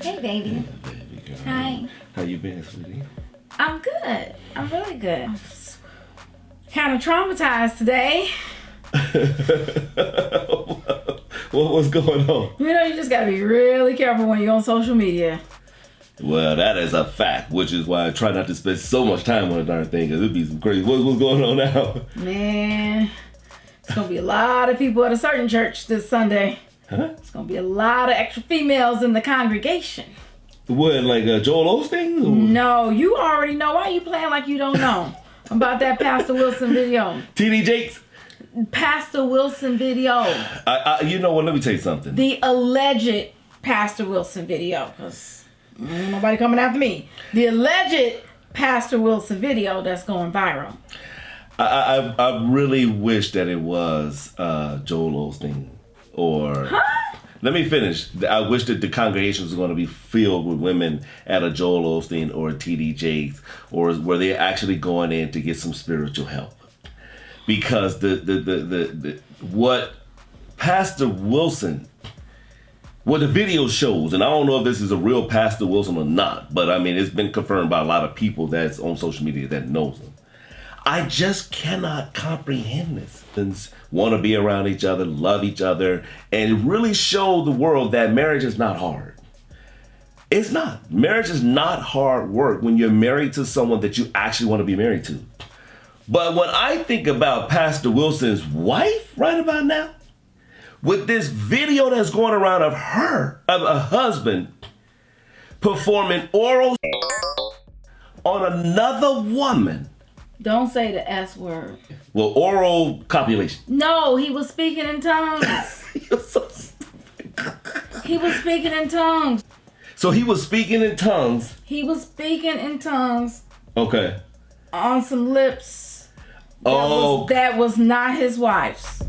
Hey, baby. Hey, baby girl. Hi. How you been, sweetie? I'm good. I'm really good. Kind of traumatized today. What's going on? You know, you just gotta be really careful when you're on social media. Well, that is a fact, which is why I try not to spend so much time on the darn thing, because it'd be some crazy. What's going on now? Man, it's gonna be a lot of people at a certain church this Sunday. Huh? It's gonna be a lot of extra females in the congregation. What, like Joel Osteen? Or? No, you already know. Why are you playing like you don't know about that Pastor Wilson video? TD Jakes? Pastor Wilson video. You know what? Let me tell you something. The alleged Pastor Wilson video, because nobody coming after me. The alleged Pastor Wilson video that's going viral. I really wish that it was Joel Osteen or... Huh? Let me finish. I wish that the congregation was going to be filled with women at a Joel Osteen or a TD Jakes, or where they're actually going in to get some spiritual help. Because the what Pastor Wilson, what the video shows, and I don't know if this is a real Pastor Wilson or not, but I mean, it's been confirmed by a lot of people that's on social media that knows him. I just cannot comprehend this. Want to be around each other, love each other, and really show the world that marriage is not hard. It's not. Marriage is not hard work when you're married to someone that you actually want to be married to. But when I think about Pastor Wilson's wife right about now, with this video that's going around of a husband performing oral on another woman. Don't say the S word. Well, oral copulation. No, he was speaking in tongues. You're so stupid. He was speaking in tongues. So he was speaking in tongues. He was speaking in tongues. Okay. On some lips. Oh. That was not his wife's.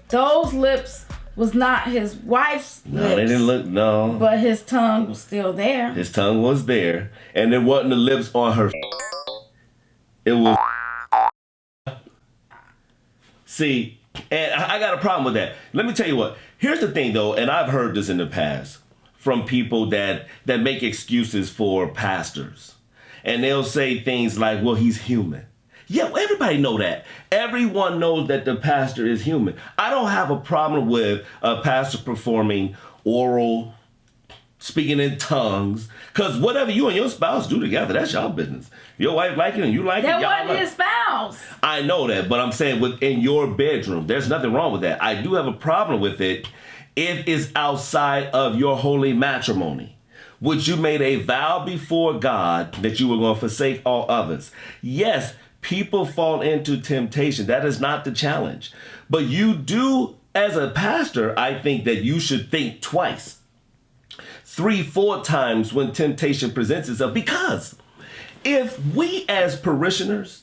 Those lips was not his wife's lips. No, they didn't look, no. But his tongue was still there. His tongue was there. And it wasn't the lips on her. It was. See, and I got a problem with that. Let me tell you what. Here's the thing, though, and I've heard this in the past from people that make excuses for pastors. And they'll say things like, well, he's human. Yeah, well, everybody know that. Everyone knows that the pastor is human. I don't have a problem with a pastor performing oral, speaking in tongues, because whatever you and your spouse do together, that's y'all business. Your wife like it and you like it. That y'all wasn't his spouse. I know that, but I'm saying within your bedroom, there's nothing wrong with that. I do have a problem with it if it's outside of your holy matrimony, which you made a vow before God that you were going to forsake all others. Yes, people fall into temptation. That is not the challenge. But you do, as a pastor, I think that you should think twice, 3, 4 times when temptation presents itself. Because if we as parishioners,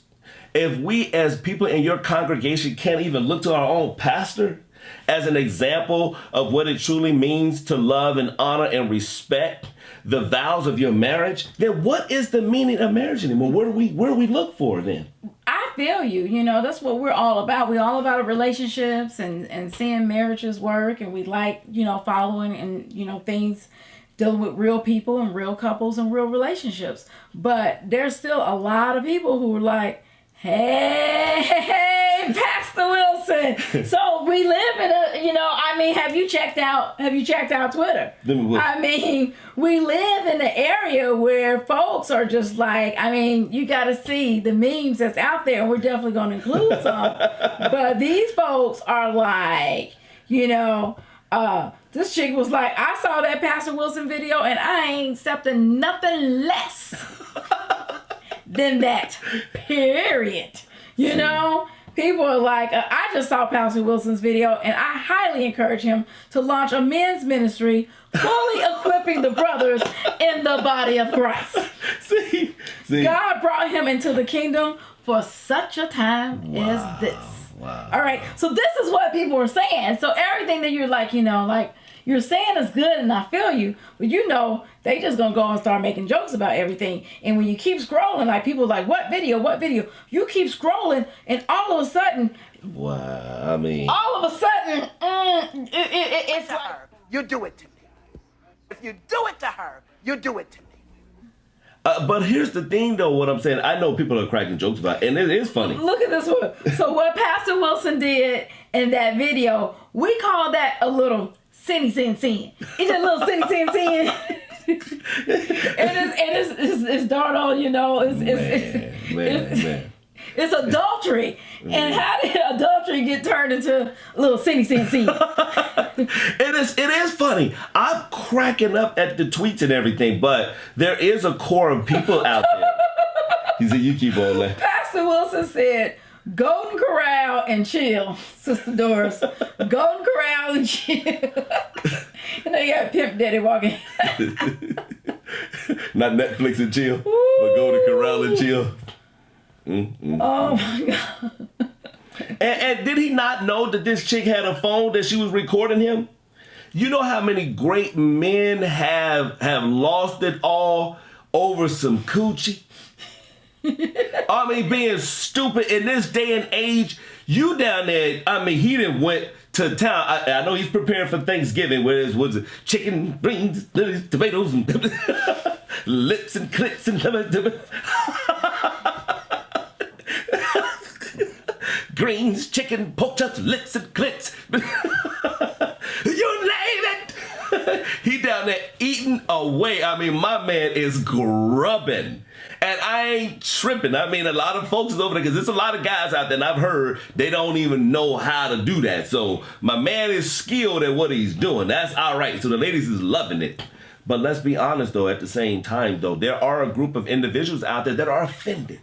if we as people in your congregation can't even look to our own pastor as an example of what it truly means to love and honor and respect the vows of your marriage, then what is the meaning of marriage anymore? Where do we look for then? I feel you. You know, that's what we're all about. We're all about relationships and seeing marriages work. And we like, you know, following and, you know, things dealing with real people and real couples and real relationships. But there's still a lot of people who are like, hey, Pastor Wilson. So we live in a, you know, I mean, have you checked out Twitter? I mean, we live in an area where folks are just like, I mean, you got to see the memes that's out there, and we're definitely going to include some. But these folks are like, you know, this chick was like, I saw that Pastor Wilson video and I ain't accepting nothing less than that, period. You know, people are like, I just saw Pastor Wilson's video and I highly encourage him to launch a men's ministry fully equipping the brothers in the body of Christ. See. God brought him into the kingdom for such a time as this. Wow. All right, so this is what people are saying. So everything that you're like, you know, like you're saying is good and I feel you, but you know, they just gonna go and start making jokes about everything. And when you keep scrolling, like people are like, what video? You keep scrolling and all of a sudden Wow, I mean, all of a sudden, it's like her, you do it to me. If you do it to her, you do it to me. but here's the thing, though. What I'm saying, I know people are cracking jokes about, it, and it is funny. Look at this one. So what Pastor Wilson did in that video, we call that a little sin. It's a little sin. It's darn on, you know. Man. It's adultery. And how did adultery get turned into a little sin? It is funny. I'm cracking up at the tweets and everything, but there is a core of people out there. He said, you keep on laughing. Pastor Wilson said, Golden Corral and chill, Sister Doris. Golden Corral and chill. And they got Pimp Daddy walking. Not Netflix and chill, but Golden Corral and chill. Oh my God. And did he not know that this chick had a phone that she was recording him? You know how many great men have lost it all over some coochie? I mean, being stupid in this day and age, you down there, I mean, he done went to town. I know he's preparing for Thanksgiving, where it was chicken, beans, tomatoes, and lips and clits and greens, chicken, pork chops, lips and clits. You name it. He down there eating away. I mean, my man is grubbing. And I ain't tripping. I mean, a lot of folks is over there because there's a lot of guys out there, and I've heard they don't even know how to do that. So my man is skilled at what he's doing. That's all right. So the ladies is loving it. But let's be honest, though, at the same time, though, there are a group of individuals out there that are offended.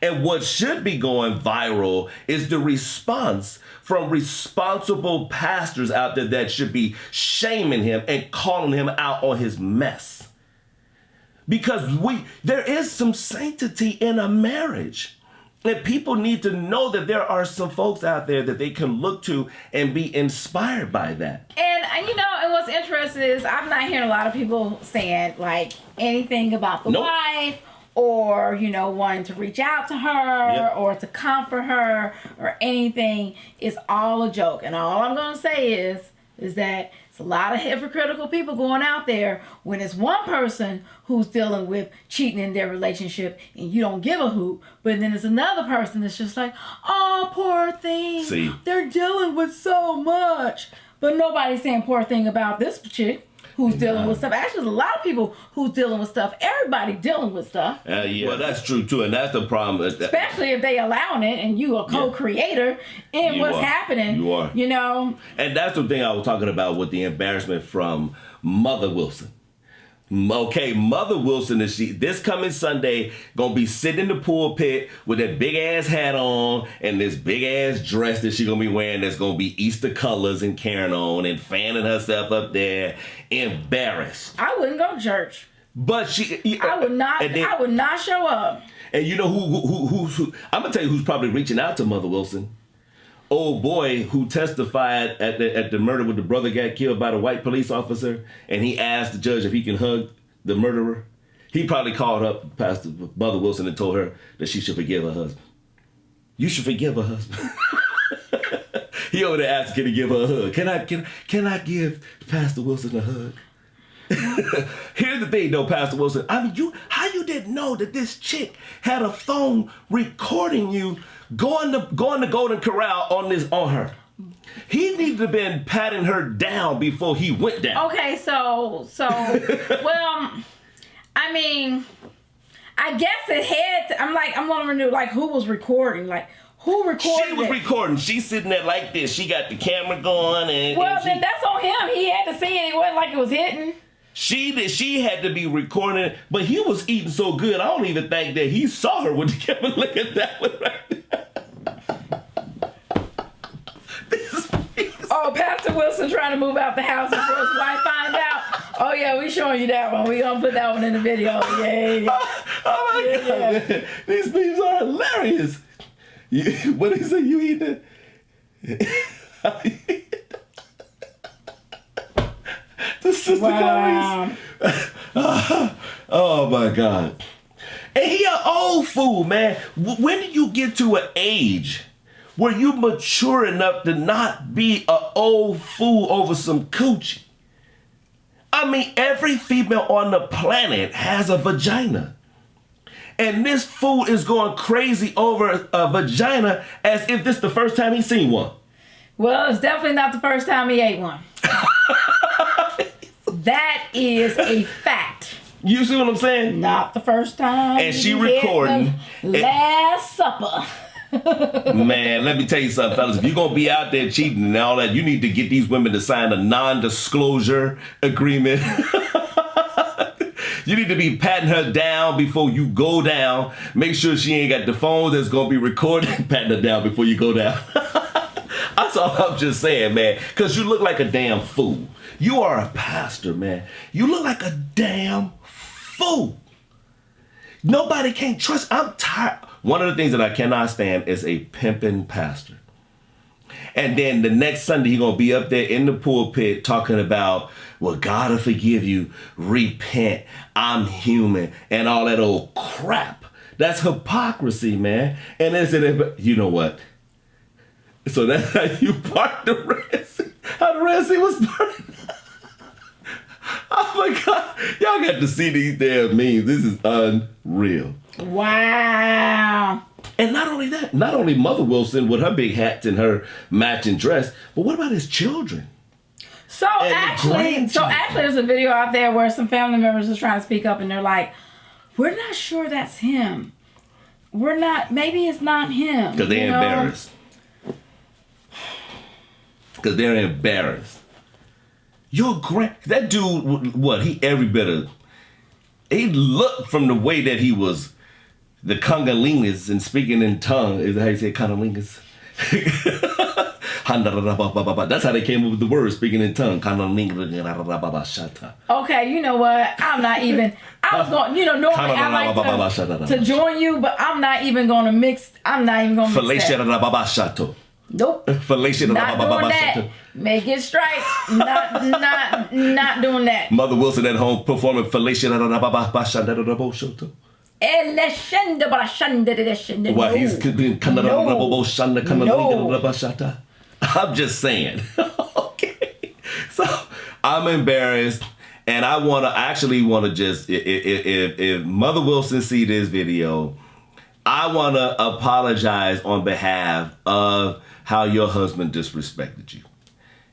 And what should be going viral is the response from responsible pastors out there that should be shaming him and calling him out on his mess. Because there is some sanctity in a marriage. And people need to know that there are some folks out there that they can look to and be inspired by that. And you know, and what's interesting is I'm not hearing a lot of people saying like anything about the wife, or, you know, wanting to reach out to her or to comfort her or anything. Is all a joke. And all I'm going to say is that it's a lot of hypocritical people going out there when it's one person who's dealing with cheating in their relationship and you don't give a hoot, but then there's another person that's just like, oh, poor thing. See? They're dealing with so much. But nobody's saying poor thing about this chick who's dealing with stuff. Actually, there's a lot of people who's dealing with stuff. Everybody dealing with stuff. Yeah, well, that's true, too. And that's the problem. Especially if they allowing it and you a co-creator in what's happening. You are. You know? And that's the thing I was talking about with the embarrassment from Mother Wilson. Okay, Mother Wilson is this coming Sunday gonna be sitting in the pulpit with that big ass hat on and this big ass dress that she gonna be wearing that's gonna be Easter colors and carrying on and fanning herself up there, embarrassed. I wouldn't go to church. But I would not. I would not show up. And you know who I'm gonna tell you who's probably reaching out to Mother Wilson. Old boy who testified at the murder when the brother got killed by the white police officer, and he asked the judge if he can hug the murderer. He probably called up Pastor Mother Wilson and told her that she should forgive her husband. You should forgive her husband. He over there asked, can he give her a hug? Can I give Pastor Wilson a hug? Here's the thing, though, Pastor Wilson. I mean, how you didn't know that this chick had a phone recording you going to Golden Corral on her? He needed to have been patting her down before he went down. Okay, so well, I mean, I guess it had to, I'm wondering, like, who was recording? Like, who recorded She was recording. She's sitting there like this. She got the camera going. Then that's on him. He had to see it. It wasn't like it was hitting. She had to be recording it, but he was eating so good, I don't even think that he saw her with the camera. Look at that one right there. Oh, Pastor Wilson trying to move out the house before his wife finds out. Oh yeah, we showing you that one. We gonna put that one in the video. Yeah. Oh my God, man. These memes are hilarious. What did he say? You eat it? The sister Clarice. Oh my God. And he an old fool, man. When do you get to an age Were you mature enough to not be an old fool over some coochie? I mean, every female on the planet has a vagina. And this fool is going crazy over a vagina as if this is the first time he's seen one. Well, it's definitely not the first time he ate one. That is a fact. You see what I'm saying? Not the first time. And she recording. Last Supper. Man, let me tell you something, fellas. If you're going to be out there cheating and all that, you need to get these women to sign a non-disclosure agreement. You need to be patting her down before you go down. Make sure she ain't got the phone that's going to be recording. Patting her down before you go down. That's all I'm just saying, man. Because you look like a damn fool. You are a pastor, man. You look like a damn fool. Nobody can trust. I'm tired. One of the things that I cannot stand is a pimping pastor. And then the next Sunday, he's going to be up there in the pulpit talking about, well, God will forgive you, repent, I'm human, and all that old crap. That's hypocrisy, man. And then, you know what? So that's how you part the Red Sea. How the Red Sea was parted. Oh my God. Y'all got to see these damn memes. This is unreal. Wow. And not only that, not only Mother Wilson with her big hats and her matching dress, but what about his children? So actually, there's a video out there where some family members are trying to speak up and they're like, we're not sure that's him. We're not, maybe it's not him. Because they're embarrassed. Because they're embarrassed. That dude, what, he every bit of, he looked from the way that he was the Congolingas and speaking in tongue. Is that how you say Congolingas? That's how they came up with the word, speaking in tongue. Okay, you know what? I'm not even, I was going, normally I like to join you, but I'm not even going to mix that. Nope. Not doing that. Make it stripes. Not doing that. Mother Wilson at home performing Felicia. Why he's no. I'm just saying. Okay. So I'm embarrassed, and I want to just if Mother Wilson see this video, I want to apologize on behalf of how your husband disrespected you.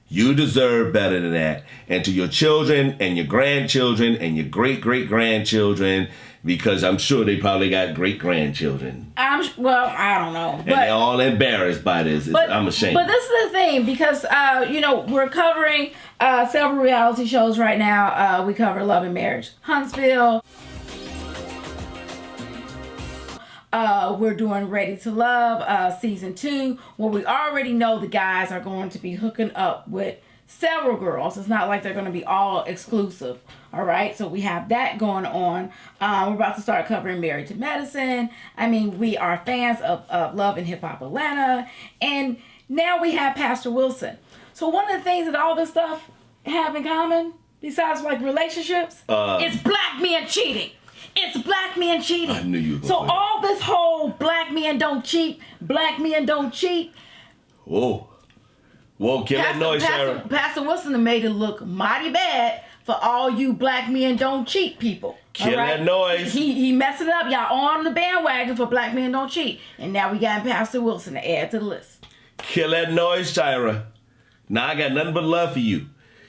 You deserve better than that. And to your children and your grandchildren and your great-great-grandchildren, because I'm sure they probably got great-grandchildren. I don't know. And they're all embarrassed by this. I'm ashamed. But this is the thing, because, we're covering several reality shows right now. We cover Love and Marriage Huntsville. We're doing Ready to Love season 2, where we already know the guys are going to be hooking up with several girls. It's not like they're going to be all exclusive. All right, so we have that going on. We're about to start covering Married to Medicine. I mean, we are fans of Love and Hip Hop Atlanta, and now we have Pastor Wilson. So one of the things that all this stuff have in common, besides like relationships, is black men cheating. It's black men cheating. I knew you were So all this whole black men don't cheat, Whoa, kill that noise, Shira. Pastor Wilson made it look mighty bad for all you black men don't cheat people. Kill that noise. He messing it up. Y'all on the bandwagon for black men don't cheat. And now we got Pastor Wilson to add to the list. Kill that noise, Shira. Now I got nothing but love for you.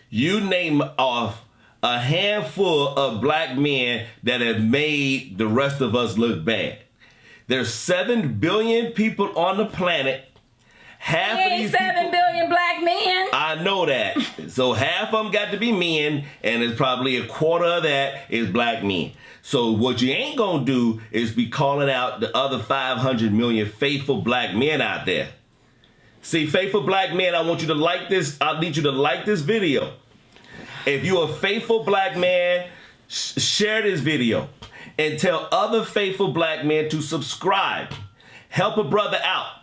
You name off a handful of black men that have made the rest of us look bad. There's 7 billion people on the planet. Half of these 7 billion black men. I know that. So half of them got to be men, and it's probably a quarter of that is black men. So what you ain't gonna do is be calling out the other 500 million faithful black men out there. See, faithful black men, I want you to like this. I need you to like this video. If you're a faithful black man, share this video and tell other faithful black men to subscribe. Help a brother out.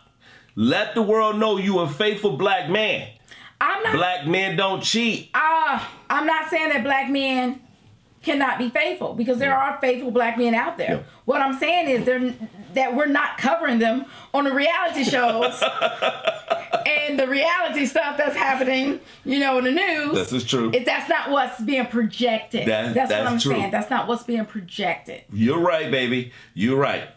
Let the world know you a faithful black man. Black men don't cheat. I'm not saying that black men cannot be faithful, because there are faithful black men out there. What I'm saying is that we're not covering them on the reality shows and the reality stuff that's happening, in the news. This is true. That's not what's being projected. That's what I'm saying. That's not what's being projected. You're right, baby. You're right.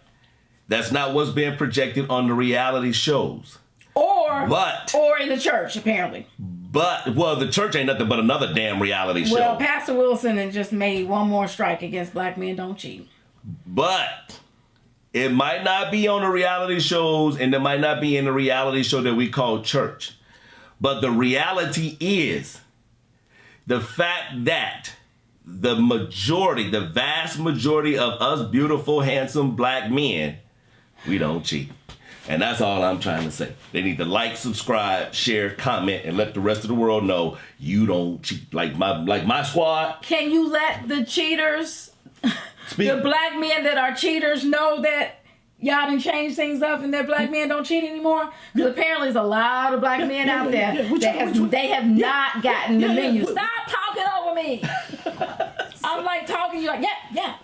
That's not what's being projected on the reality shows. Or in the church, apparently. But, the church ain't nothing but another damn reality show. Well, Pastor Wilson has just made one more strike against black men don't cheat. But it might not be on the reality shows, and it might not be in the reality show that we call church. But the reality is the fact that the vast majority of us beautiful, handsome black men, we don't cheat. And that's all I'm trying to say. They need to like, subscribe, share, comment, and let the rest of the world know you don't cheat. Like my squad. Can you let the cheaters, the black men that are cheaters, know that y'all done changed things up and that black men don't cheat anymore? Because apparently there's a lot of black men out there that they have not gotten the menu. Stop talking over me. I'm like talking to you like, yeah.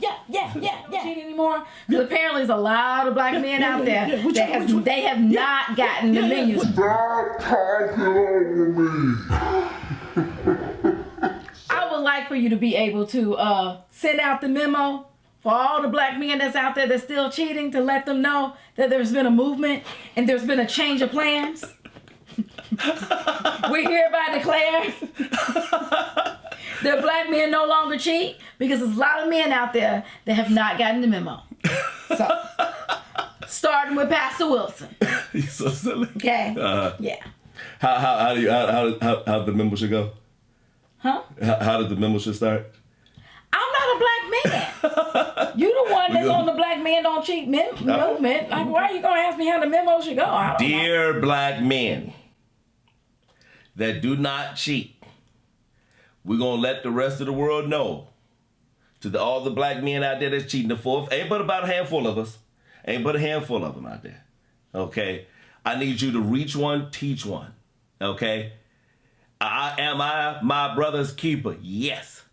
Cheat anymore? Because apparently there's a lot of black men out there that they have not gotten the menu. Stop talking over me. I would like for you to be able to send out the memo for all the black men that's out there that's still cheating, to let them know that there's been a movement and there's been a change of plans. We hereby declare that black men no longer cheat, because there's a lot of men out there that have not gotten the memo. So, starting with Pastor Wilson. You're so silly. Okay. Yeah. How the memo should go? Huh? How did the memo should start? I'm not a black man. You the one that's on the black man don't cheat movement. Like, why are you gonna ask me how the memo should go? Dear black men that do not cheat, we're gonna let the rest of the world know. To all the black men out there that's cheating, ain't but about a handful of us. Ain't but a handful of them out there. Okay? I need you to reach one, teach one. Okay? Am I my brother's keeper? Yes.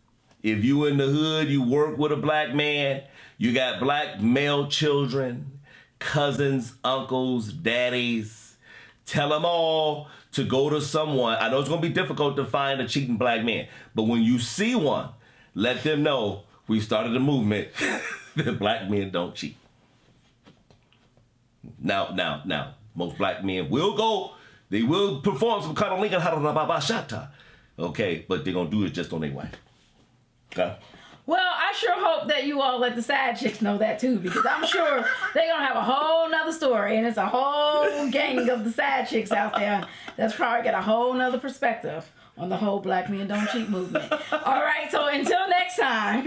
If you in the hood, you work with a black man, you got black male children, cousins, uncles, daddies, tell them all to go to someone. I know it's going to be difficult to find a cheating black man, but when you see one, let them know we started a movement that black men don't cheat. Now, most black men will go, they will perform some kind of Lincoln Harababashata. Okay, but they're going to do it just on their wife. Okay? Well, I sure hope that you all let the side chicks know that too, because I'm sure they're going to have a whole nother story, and it's a whole gang of the side chicks out there that's probably got a whole nother perspective on the whole black men don't cheat movement. All right, so until next time,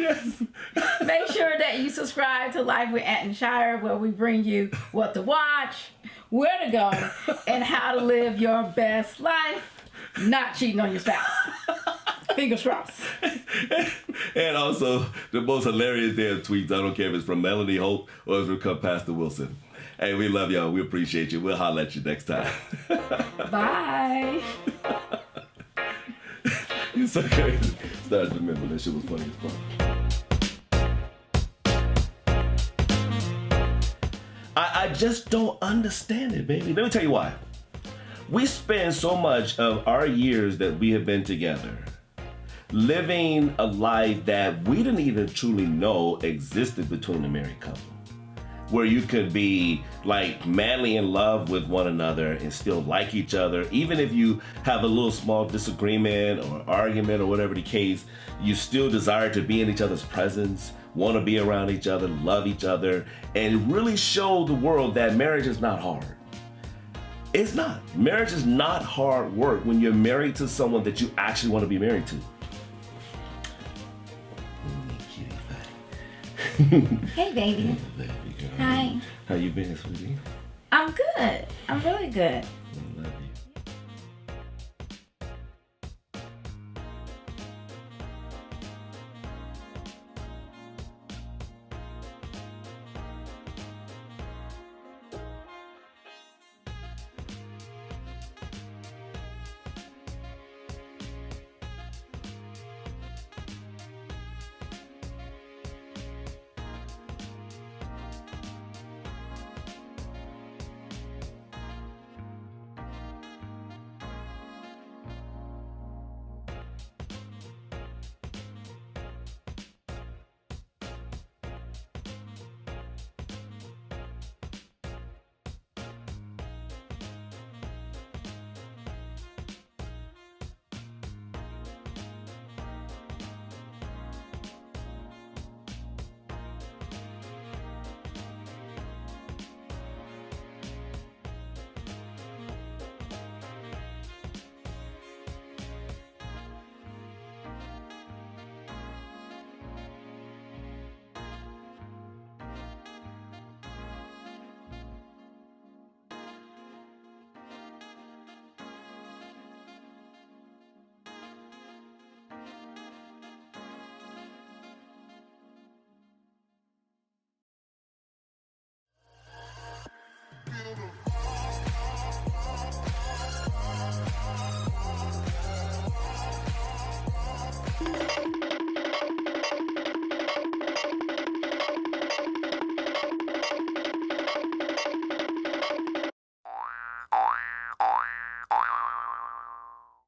make sure that you subscribe to Life with Ant Shira, where we bring you what to watch, where to go, and how to live your best life, not cheating on your spouse. Fingers crossed. And also, the most hilarious damn tweets, I don't care if it's from Melanie Hope or if it's from Pastor Wilson. Hey, we love y'all. We appreciate you. We'll holler at you next time. Bye. You're so crazy. Started to remember that shit was funny as fuck. I just don't understand it, baby. Let me tell you why. We spend so much of our years that we have been together living a life that we didn't even truly know existed between a married couple, where you could be like madly in love with one another and still like each other. Even if you have a little small disagreement or argument or whatever the case, you still desire to be in each other's presence, want to be around each other, love each other, and really show the world that marriage is not hard. It's not. Marriage is not hard work when you're married to someone that you actually want to be married to. Hey, baby. Baby girl. Hi. How you been, sweetie? I'm good. I'm really good.